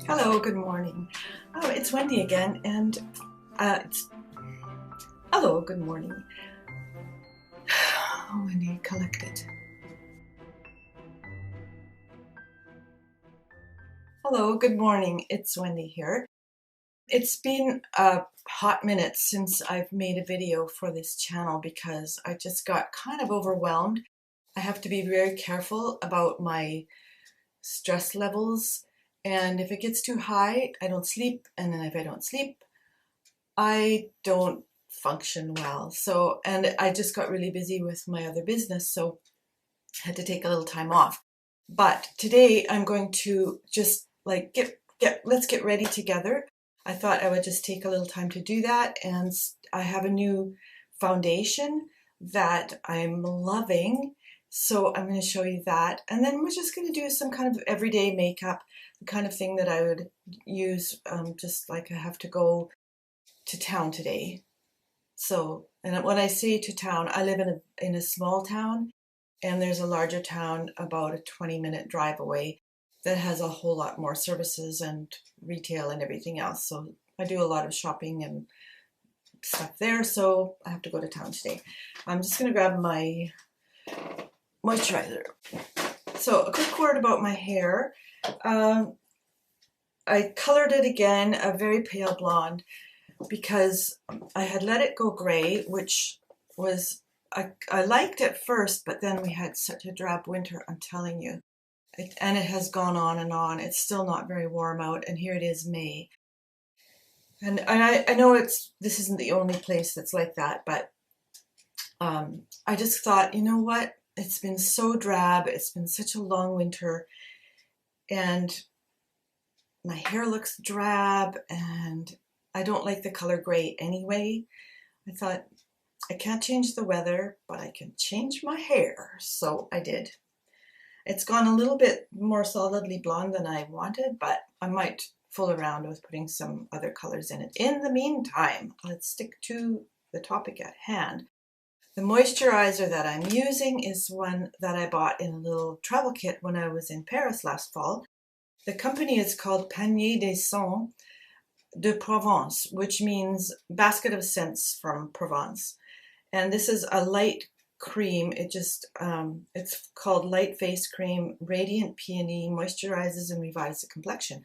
Hello, good morning. Oh, it's Wendy again, and hello, good morning. Oh, Wendy, collected. Hello, good morning. It's Wendy here. It's been a hot minute since I've made a video for this channel because I just got kind of overwhelmed. I have to be very careful about my stress levels, and if it gets too high, I don't sleep, and then if I don't sleep, I don't function well. So, and I just got really busy with my other business, so I had to take a little time off. But today I'm going to just like let's get ready together. I thought I would just take a little time to do that, and I have a new foundation that I'm loving. So I'm going to show you that, and then we're just going to do some kind of everyday makeup, the kind of thing that I would use just like I have to go to town today. So, and when I say to town, I live in a small town, and there's a larger town about a 20-minute drive away that has a whole lot more services and retail and everything else. So I do a lot of shopping and stuff there, so I have to go to town today. I'm just going to grab my moisturizer. So a quick word about my hair. I colored it again a very pale blonde because I had let it go gray, which was, I liked at first, but then we had such a drab winter, I'm telling you. And it has gone on and on. It's still not very warm out, and here it is May. And I know this isn't the only place that's like that, but I just thought, you know what? It's been so drab. It's been such a long winter, and my hair looks drab, and I don't like the color gray anyway. I thought, I can't change the weather, but I can change my hair. So I did. It's gone a little bit more solidly blonde than I wanted, but I might fool around with putting some other colors in it. In the meantime, let's stick to the topic at hand. The moisturizer that I'm using is one that I bought in a little travel kit when I was in Paris last fall. The company is called Panier des Scents de Provence, which means basket of scents from Provence. And this is a light cream. It's called Light Face Cream, Radiant Peony, moisturizes and revives the complexion.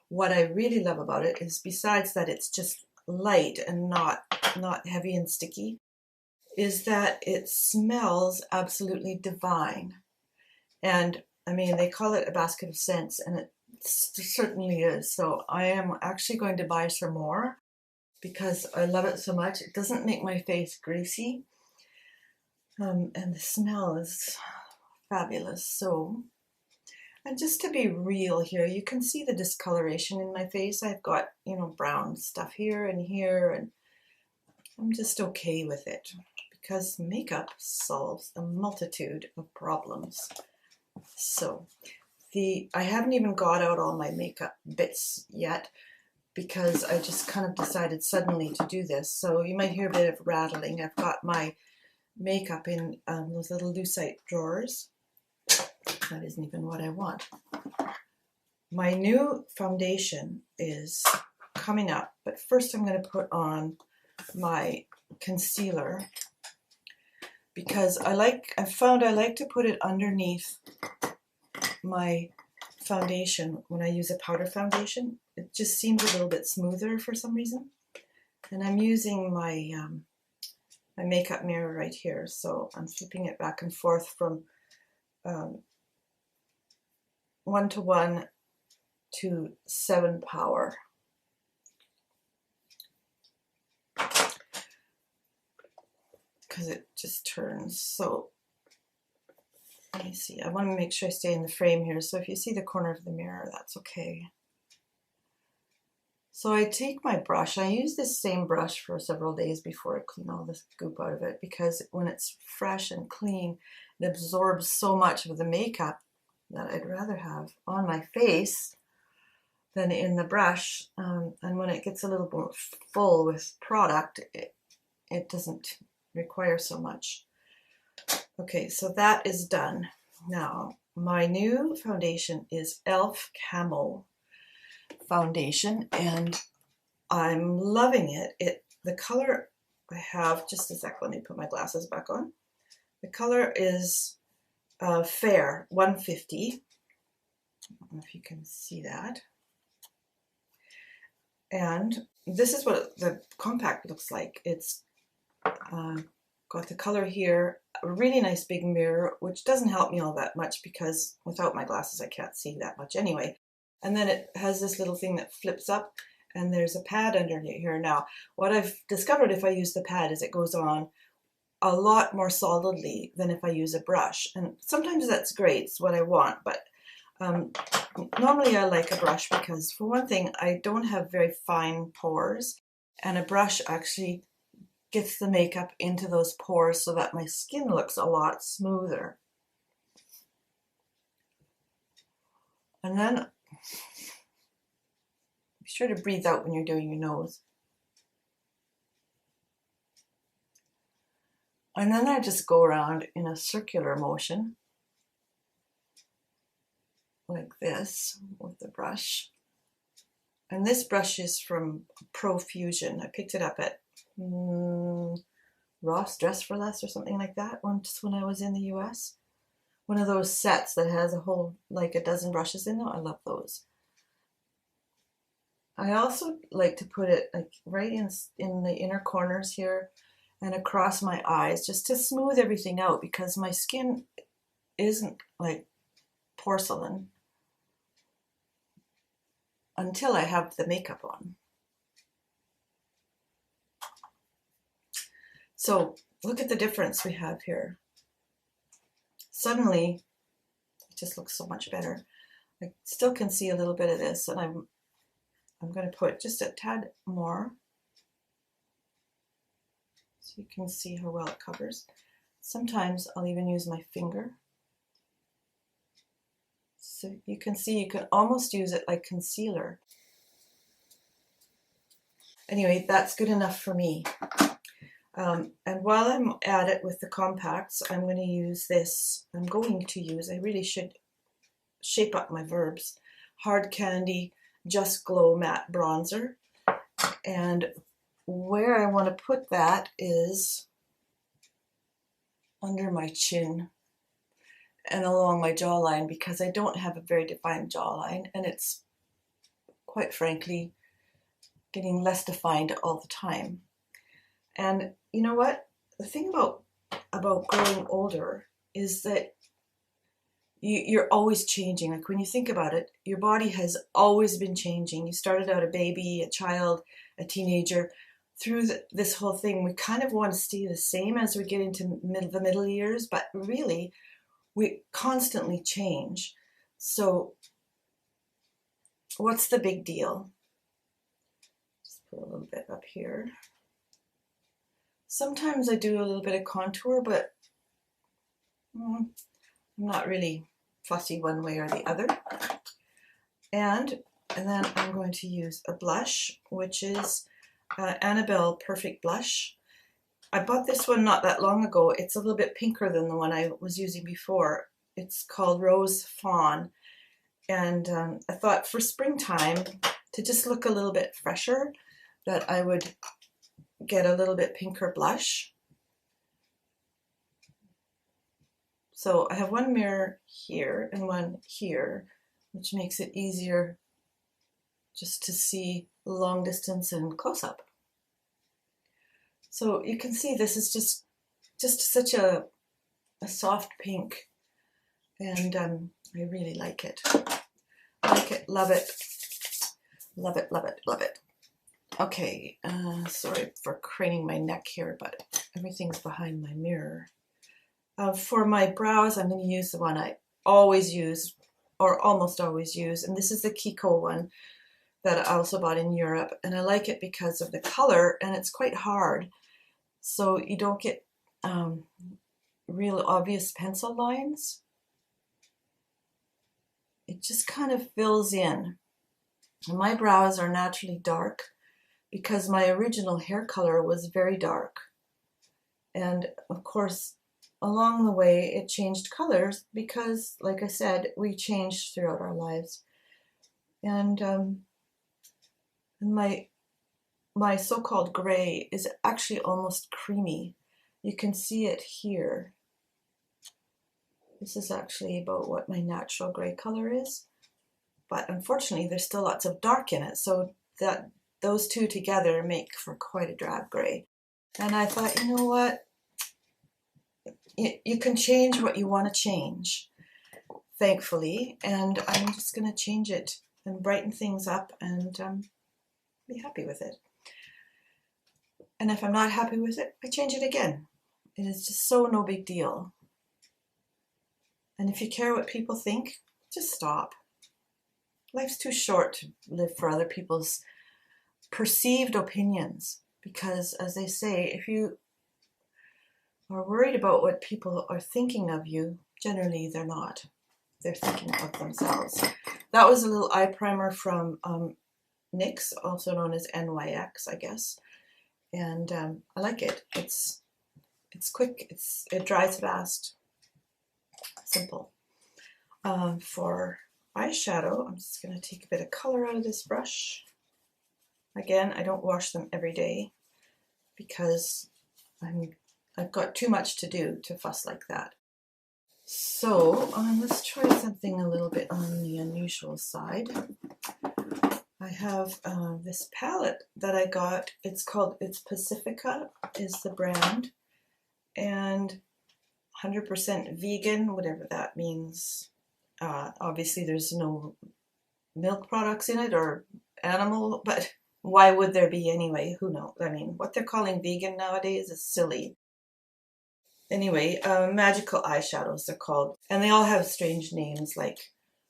What I really love about it is, besides that it's just light and not heavy and sticky, is that it smells absolutely divine. And I mean, they call it a basket of scents, and it certainly is. So I am actually going to buy some more because I love it so much. It doesn't make my face greasy. And the smell is fabulous. So, and just to be real here, you can see the discoloration in my face. I've got, you know, brown stuff here, and I'm just okay with it because makeup solves a multitude of problems. So, I haven't even got out all my makeup bits yet because I just kind of decided suddenly to do this. So you might hear a bit of rattling. I've got my makeup in those little lucite drawers. That isn't even what I want. My new foundation is coming up, but first I'm going to put on my concealer because I found I like to put it underneath my foundation when I use a powder foundation. It just seems a little bit smoother for some reason. And I'm using my my makeup mirror right here, so I'm flipping it back and forth from 1:1 to 7 power. Because it just turns. So let me see. I want to make sure I stay in the frame here. So if you see the corner of the mirror, that's okay. So I take my brush. I use this same brush for several days before I clean all this goop out of it, because when it's fresh and clean, it absorbs so much of the makeup that I'd rather have on my face than in the brush. And when it gets a little more full with product, it doesn't require so much. Okay, so that is done. Now, my new foundation is e.l.f. Camo foundation, and I'm loving it. The color I have, just a sec, let me put my glasses back on. The color is Fair 150. I don't know if you can see that. And this is what the compact looks like. It's got the color here, a really nice big mirror, which doesn't help me all that much because without my glasses I can't see that much anyway. And then it has this little thing that flips up, and there's a pad underneath here. Now, what I've discovered if I use the pad is it goes on a lot more solidly than if I use a brush. And sometimes that's great, it's what I want, but normally I like a brush because, for one thing, I don't have very fine pores, and a brush actually gets the makeup into those pores so that my skin looks a lot smoother. And then be sure to breathe out when you're doing your nose. And then I just go around in a circular motion, like this, with the brush. And this brush is from Profusion. I picked it up at Ross Dress for Less or something like that once when I was in the US. One of those sets that has a whole, like a dozen brushes in them. I love those. I also like to put it like right in the inner corners here and across my eyes, just to smooth everything out, because my skin isn't like porcelain until I have the makeup on. So look at the difference we have here. Suddenly, it just looks so much better. I still can see a little bit of this, and I'm going to put just a tad more so you can see how well it covers. Sometimes I'll even use my finger. So you can see you can almost use it like concealer. Anyway, that's good enough for me. And while I'm at it with the compacts, I'm going to use this. I really should shape up my verbs. Hard Candy Just Glow Matte Bronzer. And where I want to put that is under my chin and along my jawline, because I don't have a very defined jawline, and it's, quite frankly, getting less defined all the time. And you know what? The thing about growing older is that you're always changing. Like when you think about it, your body has always been changing. You started out a baby, a child, a teenager. Through this whole thing, we kind of want to stay the same as we get into the middle years, but really, we constantly change. So what's the big deal? Just put a little bit up here. Sometimes I do a little bit of contour, but I'm not really fussy one way or the other. And then I'm going to use a blush, which is Annabelle Perfect Blush. I bought this one not that long ago. It's a little bit pinker than the one I was using before. It's called Rose Fawn. And I thought for springtime, to just look a little bit fresher, that I would get a little bit pinker blush. So I have one mirror here and one here, which makes it easier just to see long distance and close up. So you can see this is just such a soft pink, and I really like it. Like it, love it, love it, love it, love it. Okay, sorry for craning my neck here, but everything's behind my mirror. For my brows, I'm going to use the one I always use, or almost always use, and this is the Kiko one that I also bought in Europe, and I like it because of the color, and it's quite hard, so you don't get real obvious pencil lines. It just kind of fills in. And my brows are naturally dark because my original hair color was very dark, and of course along the way it changed colors because, like I said, we changed throughout our lives. And And my so-called gray is actually almost creamy. You can see it here. This is actually about what my natural gray color is, but unfortunately there's still lots of dark in it, so that those two together make for quite a drab gray. And I thought, you know what, you can change what you want to change, thankfully, and I'm just going to change it and brighten things up and be happy with it. And if I'm not happy with it, I change it again. It is just so no big deal. And if you care what people think, just stop. Life's too short to live for other people's perceived opinions, because as they say, if you are worried about what people are thinking of you, generally they're not. They're thinking of themselves. That was a little eye primer from NYX, also known as NYX, I guess. And I like it. It's quick, it dries fast, simple. For eyeshadow, I'm just going to take a bit of color out of this brush. Again, I don't wash them every day because I've got too much to do to fuss like that. So let's try something a little bit on the unusual side. I have this palette that I got. It's Pacifica is the brand, and 100% vegan, whatever that means. Obviously there's no milk products in it or animal, but why would there be anyway? Who knows? I mean, what they're calling vegan nowadays is silly. Anyway, magical eyeshadows they're called, and they all have strange names like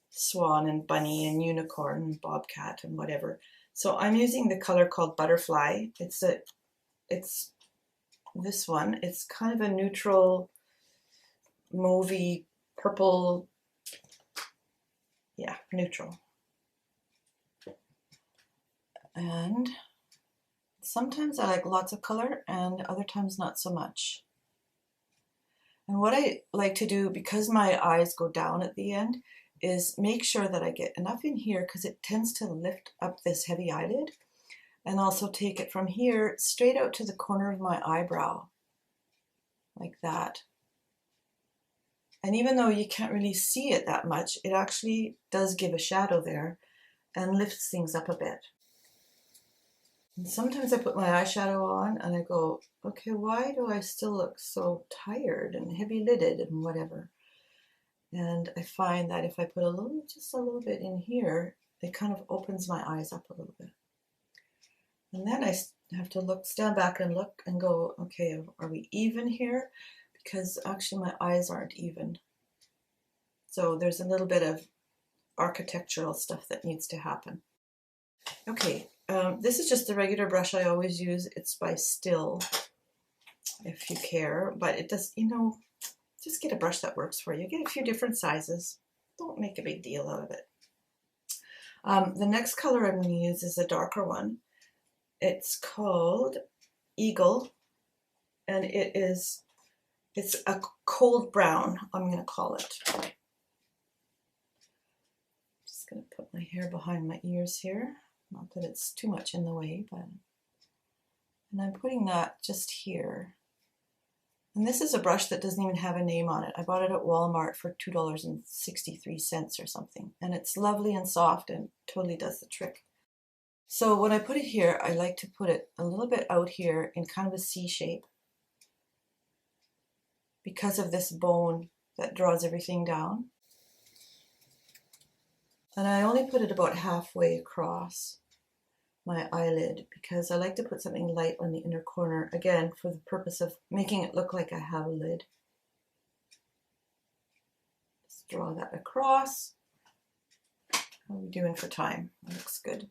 swan and bunny and unicorn and bobcat and whatever. So I'm using the color called Butterfly. It's this one. It's kind of a neutral mauvey purple. Yeah, neutral. And sometimes I like lots of color and other times not so much. And what I like to do, because my eyes go down at the end, is make sure that I get enough in here because it tends to lift up this heavy eyelid, and also take it from here straight out to the corner of my eyebrow, like that. And even though you can't really see it that much, it actually does give a shadow there and lifts things up a bit. And sometimes I put my eyeshadow on and I go, okay, why do I still look so tired and heavy-lidded and whatever? And I find that if I put just a little bit in here, it kind of opens my eyes up a little bit. And then I have to stand back and look and go, okay, are we even here? Because actually my eyes aren't even. So there's a little bit of architectural stuff that needs to happen. Okay, this is just the regular brush I always use. It's by Still, if you care, but it does, just get a brush that works for you. Get a few different sizes. Don't make a big deal out of it. The next color I'm going to use is a darker one. It's called Eagle, and it's a cold brown, I'm going to call it. Just going to put my hair behind my ears here. Not that it's too much in the way, and I'm putting that just here. And this is a brush that doesn't even have a name on it. I bought it at Walmart for $2.63 or something. And it's lovely and soft and totally does the trick. So when I put it here, I like to put it a little bit out here in kind of a C shape, because of this bone that draws everything down. And I only put it about halfway across my eyelid because I like to put something light on the inner corner, again, for the purpose of making it look like I have a lid. Just draw that across. How are we doing for time? That looks good.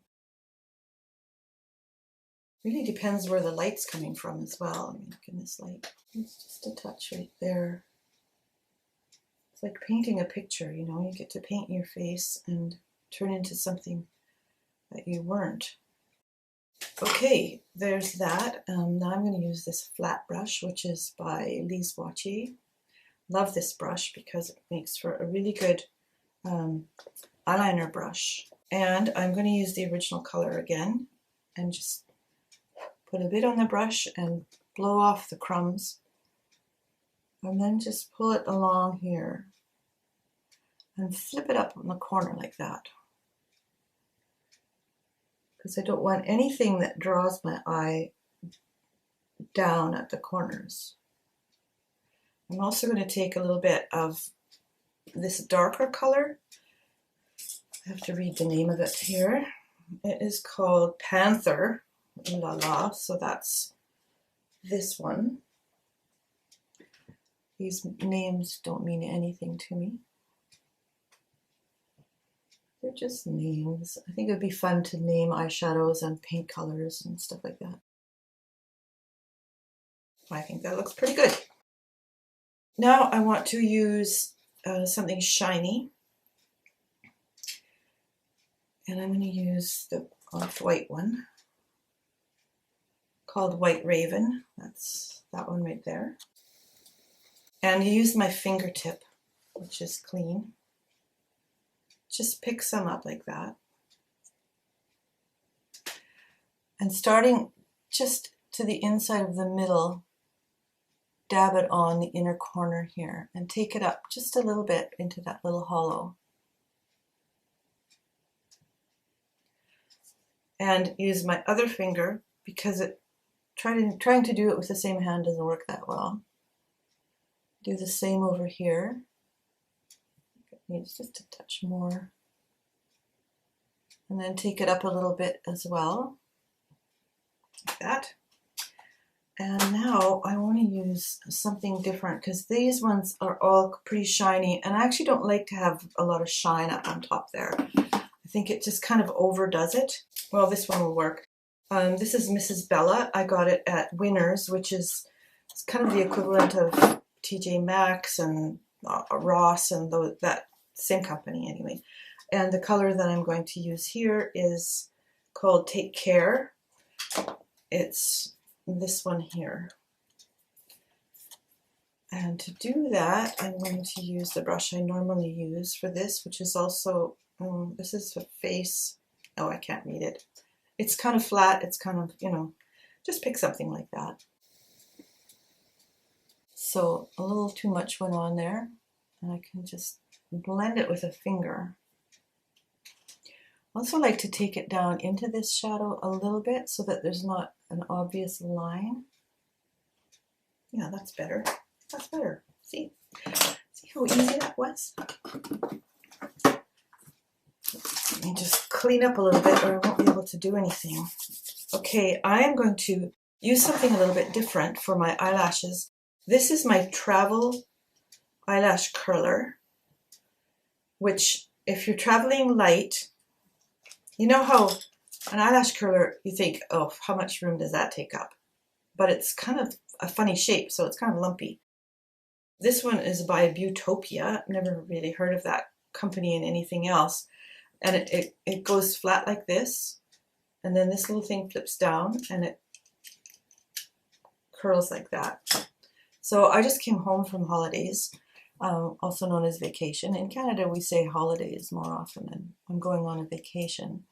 Really depends where the light's coming from as well. I mean, look in this light. It's just a touch right there. It's like painting a picture, you get to paint your face and turn into something that you weren't. Okay, there's that. Now I'm going to use this flat brush, which is by Lise Wattier. Love this brush because it makes for a really good eyeliner brush. And I'm going to use the original color again. and just put a bit on the brush and blow off the crumbs. And then just pull it along here and flip it up in the corner like that. Because I don't want anything that draws my eye down at the corners. I'm also going to take a little bit of this darker color. I have to read the name of it here. It is called Panther, e.l.f, so that's this one. These names don't mean anything to me. They're just names. I think it would be fun to name eyeshadows and paint colors and stuff like that. I think that looks pretty good. Now I want to use something shiny. And I'm going to use the off-white one called White Raven. That's that one right there. And use my fingertip, which is clean. Just pick some up like that. And starting just to the inside of the middle, dab it on the inner corner here and take it up just a little bit into that little hollow. And use my other finger because trying to do it with the same hand doesn't work that well. Do the same over here. It needs just a touch more. And then take it up a little bit as well, like that. And now I want to use something different because these ones are all pretty shiny and I actually don't like to have a lot of shine up on top there. I think it just kind of overdoes it. Well, this one will work. This is Mrs. Bella. I got it at Winners, which is it's kind of the equivalent of TJ Maxx and Ross and that same company anyway. And the color that I'm going to use here is called Take Care. It's this one here. And to do that, I'm going to use the brush I normally use for this, which is also, this is a face. Oh, I can't read it. It's kind of flat. It's kind of, you know, just pick something like that. So a little too much went on there. And I can just blend it with a finger. I also like to take it down into this shadow a little bit so that there's not an obvious line. Yeah, that's better. That's better. See how easy that was? Let me just clean up a little bit or I won't be able to do anything. Okay, I am going to use something a little bit different for my eyelashes. This is my travel eyelash curler, which if you're traveling light, you know how an eyelash curler, you think, oh, how much room does that take up? But it's kind of a funny shape, so it's kind of lumpy. This one is by Beautopia. I've never really heard of that company in anything else. And it goes flat like this, and then this little thing flips down and it curls like that. So I just came home from holidays, also known as vacation. In Canada, we say holidays more often than I'm going on a vacation.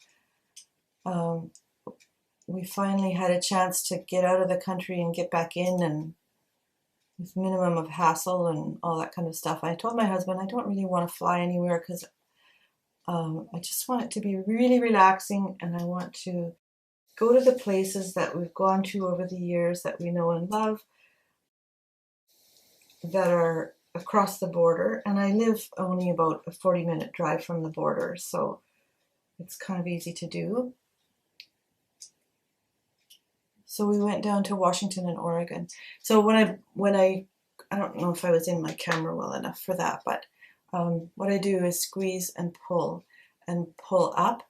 We finally had a chance to get out of the country and get back in, and with minimum of hassle and all that kind of stuff. I told my husband I don't really want to fly anywhere because I just want it to be really relaxing, and I want to go to the places that we've gone to over the years that we know and love that are across the border. And I live only about a 40-minute drive from the border, so it's kind of easy to do. So we went down to Washington and Oregon. So when I don't know if I was in my camera well enough for that, but what I do is squeeze and pull up,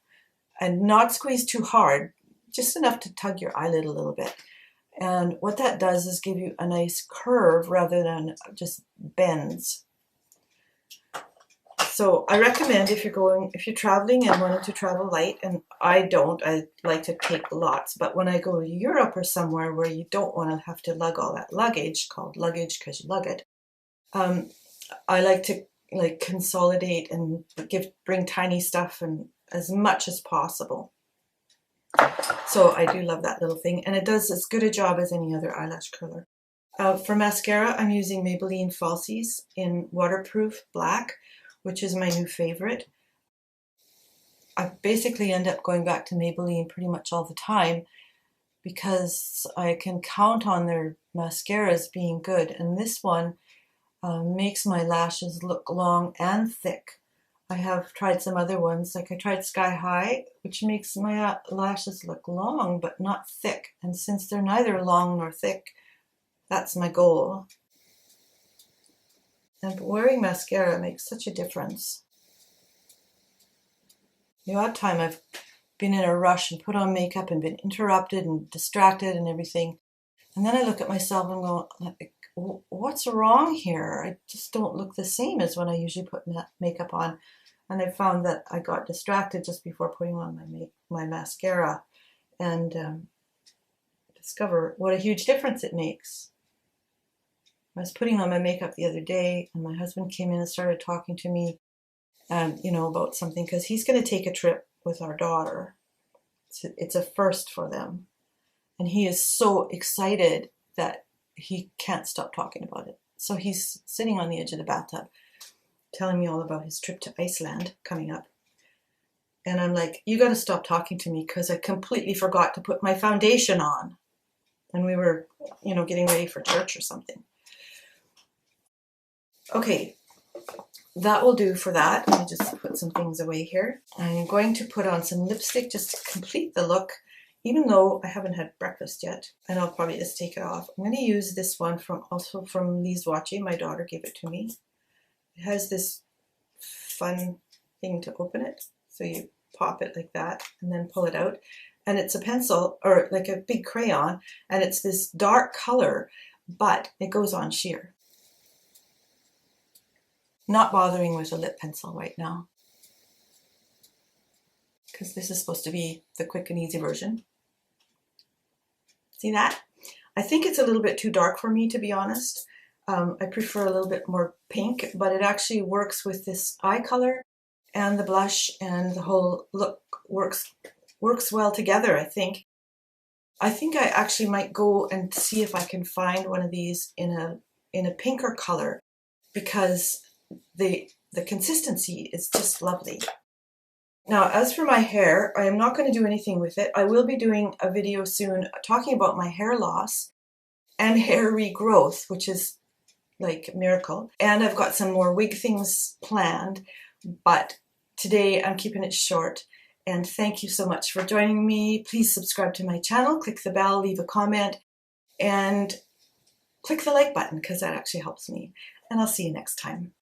and not squeeze too hard, just enough to tug your eyelid a little bit. And what that does is give you a nice curve rather than just bends. So I recommend if you're traveling and wanting to travel light, and I like to take lots, but when I go to Europe or somewhere where you don't want to have to lug all that luggage, called luggage because you lug it, I like to consolidate and bring tiny stuff and as much as possible. So I do love that little thing, and it does as good a job as any other eyelash curler. For mascara, I'm using Maybelline Falsies in Waterproof Black, which is my new favorite. I basically end up going back to Maybelline pretty much all the time because I can count on their mascaras being good, and this one makes my lashes look long and thick. I have tried some other ones, like I tried Sky High, which makes my lashes look long but not thick, and since they're neither long nor thick, that's my goal. And wearing mascara makes such a difference. The odd time I've been in a rush and put on makeup and been interrupted and distracted and everything, and then I look at myself and go, like, what's wrong here? I just don't look the same as when I usually put makeup on. And I found that I got distracted just before putting on my mascara, and discover what a huge difference it makes. I was putting on my makeup the other day, and my husband came in and started talking to me, about something, because he's going to take a trip with our daughter. It's a first for them, and he is so excited that he can't stop talking about it. So he's sitting on the edge of the bathtub, telling me all about his trip to Iceland coming up. And I'm like, you got to stop talking to me because I completely forgot to put my foundation on. And we were, getting ready for church or something. Okay, that will do for that. Let me just put some things away here. I'm going to put on some lipstick just to complete the look, even though I haven't had breakfast yet. And I'll probably just take it off. I'm going to use this one also from Lee's Watching. My daughter gave it to me. It has this fun thing to open it. So you pop it like that and then pull it out. And it's a pencil, or like a big crayon, and it's this dark color, but it goes on sheer. Not bothering with a lip pencil right now, because this is supposed to be the quick and easy version. See that? I think it's a little bit too dark for me, to be honest. I prefer a little bit more pink, but it actually works with this eye color and the blush, and the whole look works well together, I think. I think I actually might go and see if I can find one of these in a pinker color, because the consistency is just lovely. Now, as for my hair, I am not going to do anything with it. I will be doing a video soon talking about my hair loss and hair regrowth, which is like a miracle. And I've got some more wig things planned, but today I'm keeping it short. And thank you so much for joining me. Please subscribe to my channel, click the bell, leave a comment, and click the like button, because that actually helps me. And I'll see you next time.